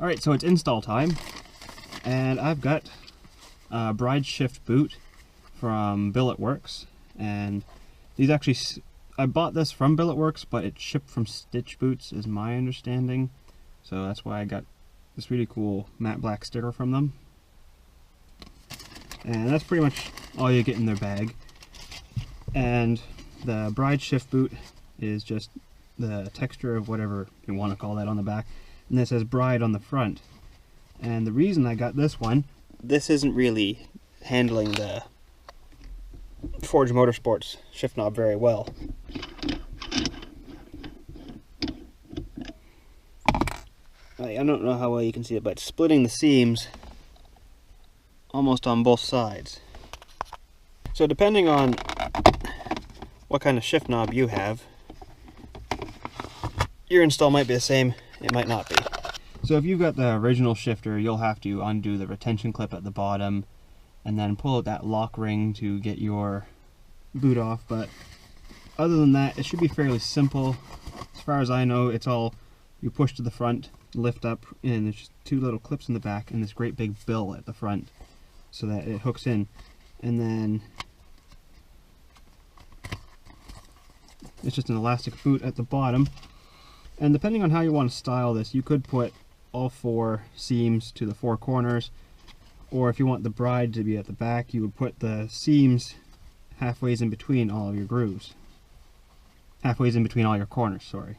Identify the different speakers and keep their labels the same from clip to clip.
Speaker 1: Alright, so it's install time, and I've got a bride shift boot from Billetworkz, and these actually, I bought this from Billetworkz, but it's shipped from Stitch Boots is my understanding, so that's why I got this really cool matte black sticker from them. And that's pretty much all you get in their bag. And the bride shift boot is just the texture of whatever you want to call that on the back, and it says bride on the front. And the reason I got this one, this isn't really handling the Forge Motorsports shift knob very well. I don't know how well you can see it, but it's splitting the seams almost on both sides. So depending on what kind of shift knob you have, your install might be the same, it might not be. So if you've got the original shifter, you'll have to undo the retention clip at the bottom and then pull out that lock ring to get your boot off. But other than that, it should be fairly simple. As far as I know, it's all you push to the front, lift up, and there's just two little clips in the back and this great big bill at the front so that it hooks in. And then it's just an elastic boot at the bottom. And depending on how you want to style this, you could put all 4 seams to the 4 corners, or if you want the bride to be at the back, you would put the seams halfway in between all of your grooves. Halfway in between all your corners, sorry.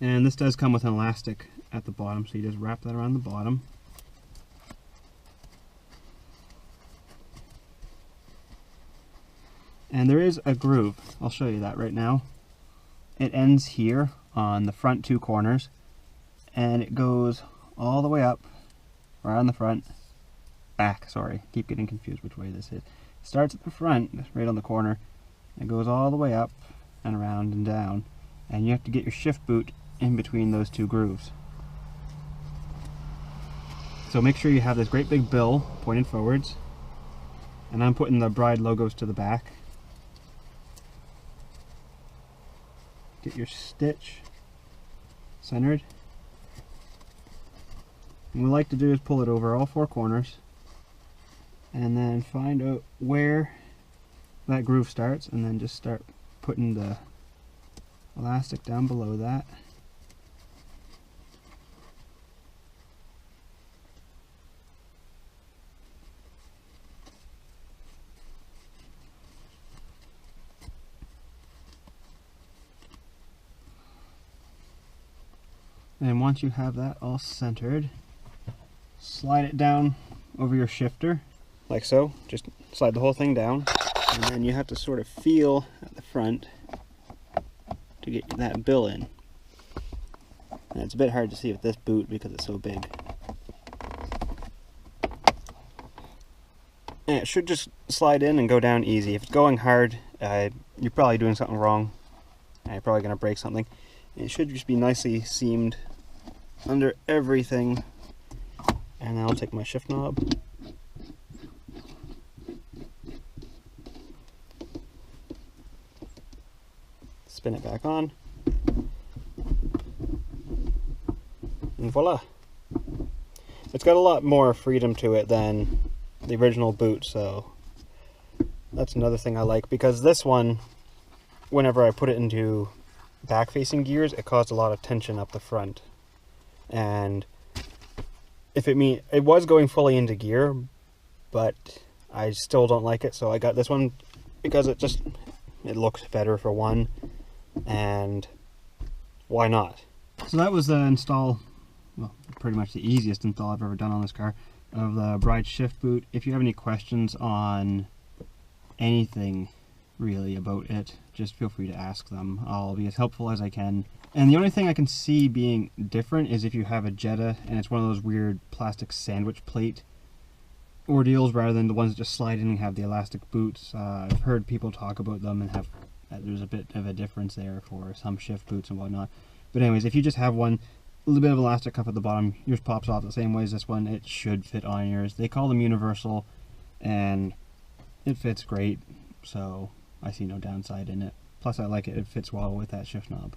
Speaker 1: And this does come with an elastic at the bottom, so you just wrap that around the bottom. And there is a groove. I'll show you that right now. It ends here on the front 2 corners, and it goes all the way up around the front, back, sorry, keep getting confused which way this is. It starts at the front, right on the corner, and it goes all the way up and around and down, and you have to get your shift boot in between those 2 grooves. So make sure you have this great big bill pointed forwards, and I'm putting the bride logos to the back. Get your stitch centered. And what we like to do is pull it over all 4 corners and then find out where that groove starts, and then just start putting the elastic down below that. And once you have that all centered, slide it down over your shifter, like so. Just slide the whole thing down, and then you have to sort of feel at the front to get that bill in. And it's a bit hard to see with this boot because it's so big. And it should just slide in and go down easy. If it's going hard, you're probably doing something wrong. You're probably going to break something. It should just be nicely seamed under everything. And then I'll take my shift knob, spin it back on, and voila! It's got a lot more freedom to it than the original boot, so that's another thing I like, because this one, whenever I put it into back-facing gears, it caused a lot of tension up the front. And if it was going fully into gear, but I still don't like it, so I got this one because it looks better for one, and why not? So that was the install, well, pretty much the easiest install I've ever done on this car, of the bride shift boot. If you have any questions on anything really about it, just feel free to ask them. I'll be as helpful as I can. And the only thing I can see being different is if you have a Jetta and it's one of those weird plastic sandwich plate ordeals rather than the ones that just slide in and have the elastic boots. I've heard people talk about them and have there's a bit of a difference there for some shift boots and whatnot. But anyways, if you just have one, a little bit of elastic cuff at the bottom, yours pops off the same way as this one, it should fit on yours. They call them universal, and it fits great, so I see no downside in it. Plus I like it, it fits well with that shift knob.